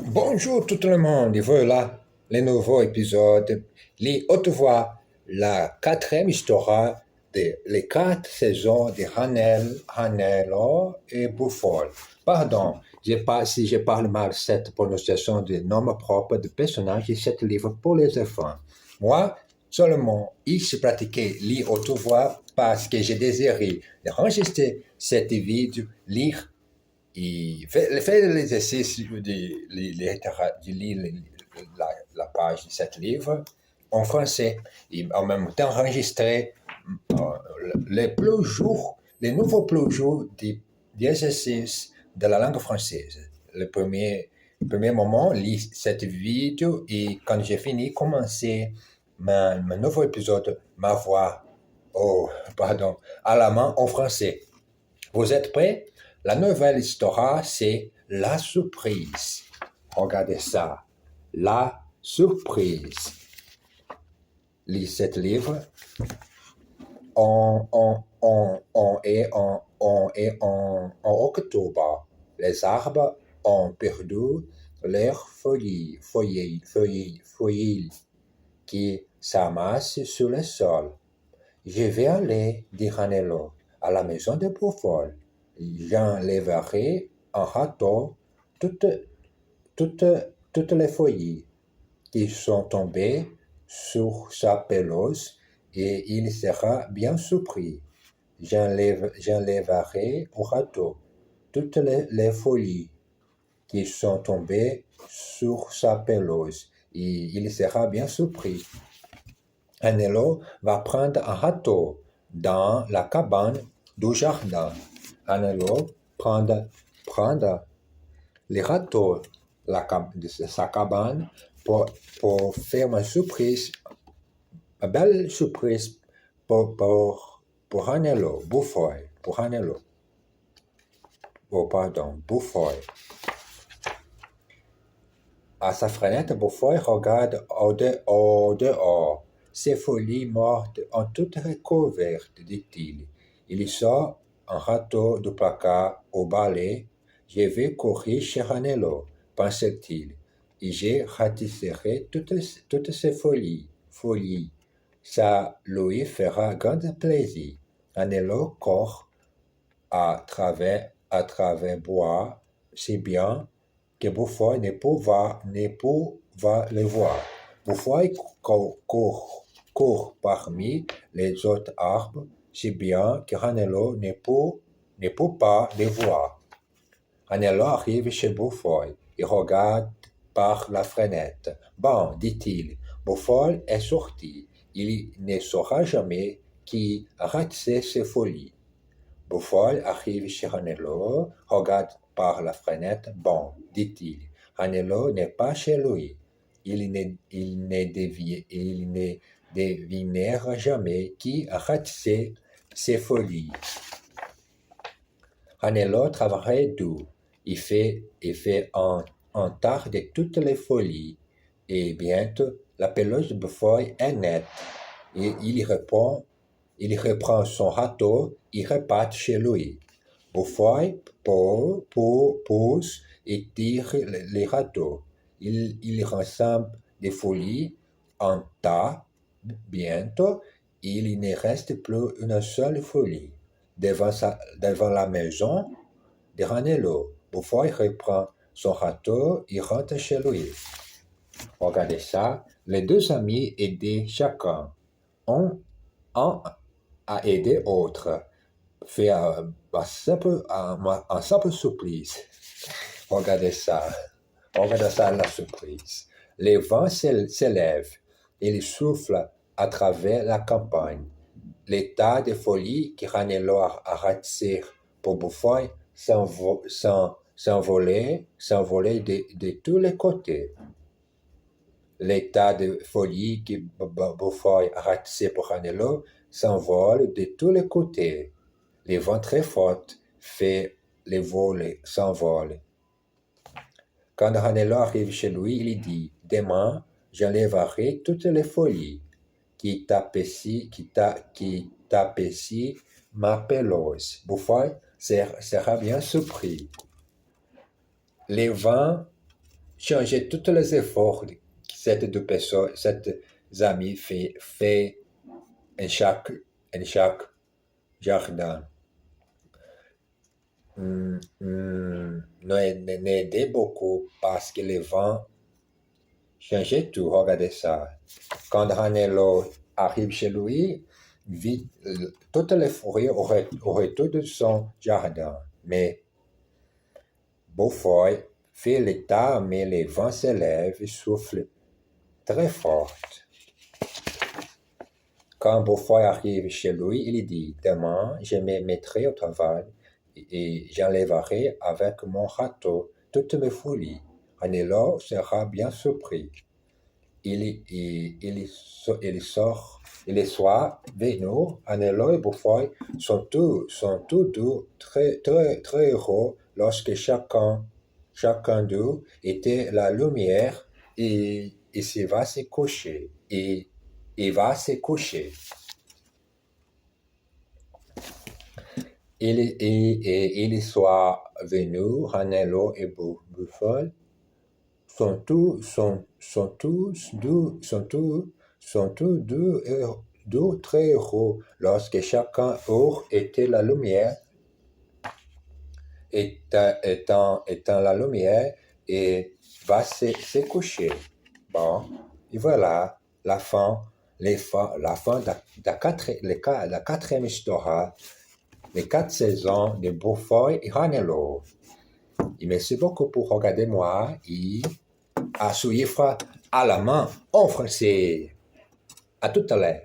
Bonjour tout le monde, et voilà le nouveau épisode. Les haute voix, la quatrième histoire de les 4 saisons de Ranello et Buffon. Pardon, si je parle mal cette prononciation de nom propre de personnages de ce livre pour les enfants. Moi, seulement, j'ai pratiqué les haute voix parce que j'ai désiré enregistrer cette vidéo, lire fait l'exercice de lire la page de ce livre en français et en même temps enregistrer euh, les nouveaux plus jours d'exercice de la langue française. Le premier moment, lis cette vidéo et quand j'ai fini, commencer mon nouveau épisode, ma voix, à la main en français. Vous êtes prêts? La nouvelle histoire, c'est la surprise. Regardez ça. La surprise. Lis ce livre. On est en octobre. Les arbres ont perdu leurs feuilles qui s'amassent sur le sol. Je vais aller, dit Ranello, à la maison de Buffon. J'enlèverai en râteau toutes, toutes les feuilles qui sont tombées sur sa pelouse et il sera bien surpris. J'enlèverai au râteau toutes les feuilles qui sont tombées sur sa pelouse et il sera bien surpris. Ranello va prendre un râteau dans la cabane du jardin. Ranello prendre les râteaux de sa cabane pour faire une surprise, une belle surprise pour Ranello, pour Ranello. Buffon. À sa fenêtre, Buffon regarde au dehors. Ces feuilles mortes ont toutes recouvertes, dit-il. Il sort un râteau du placard au balai. Je vais courir chez Ranello, pensait-il, et je ratisserai toutes ces feuilles. Ça lui fera grand plaisir. Ranello court à travers bois, si bien que Buffon ne pouvait le voir. Buffon court parmi les autres arbres, si bien que Ranello ne peut pas le voir. Ranello arrive chez Buffon et regarde par la fenêtre. Bon, dit-il, Buffon est sorti. Il ne saura jamais qui a raté ses folies. Buffon arrive chez Ranello, regarde par la fenêtre. Bon, dit-il, Ranello n'est pas chez lui. Il ne devinera jamais qui a raté ses folies. Ranello travaille dur. Il fait un tas de toutes les folies. Et bientôt, la pelouse de Buffon est nette. Et il reprend son râteau et repart chez lui. Buffon pousse et tire les râteaux. Il rassemble des folies en tas. Bientôt, il ne reste plus une seule folie. Devant la maison de Ranello, Buffon reprend son râteau et rentre chez lui. Regardez ça, les deux amis aidaient chacun. Un a aidé l'autre. Fait un simple surprise. Regardez ça la surprise. Les vents s'élèvent. Il souffle à travers la campagne. Les tas de folies que Ranello a ratés pour Buffon s'envolaient de tous les côtés. Les tas de folies que Buffon a ratés pour Ranello s'envolent de tous les côtés. Les vents très forts fait les vols s'envoler. Quand Ranello arrive chez lui, il dit, demain, j'enlèverai toutes les folies qui tapissent ma pelouse. Buffon sera bien surpris. Les vents changer tous les efforts que cette deux personnes, cette amis fait en chaque jardin. Nous aidé beaucoup parce que le vent changeait tout. Regardez ça. Quand Ranello arrive chez lui, vit, toutes les forêts auraient tout de son jardin. Mais Beaufoy fait l'état, mais le vent s'élève et souffle très fort. Quand Beaufoy arrive chez lui, il dit: Demain, je me mettrai au travail et j'enlèverai avec mon râteau toutes mes folies. Ranello sera bien surpris. Il sort, et le soir venu, Ranello et Beaufoy sont tous deux très heureux lorsque chacun d'eux était la lumière et se va se coucher. Et il va se coucher. Et le soir venu, Ranello et Beaufoy sont tous deux très heureux lorsque chacun d'eux était la lumière, étant la lumière et va se coucher. Bon, et voilà la fin de la quatrième histoire, les 4 saisons de Beaufoy et Ranello. Et merci beaucoup pour regarder moi et à suivre à la main en français. À tout à l'heure.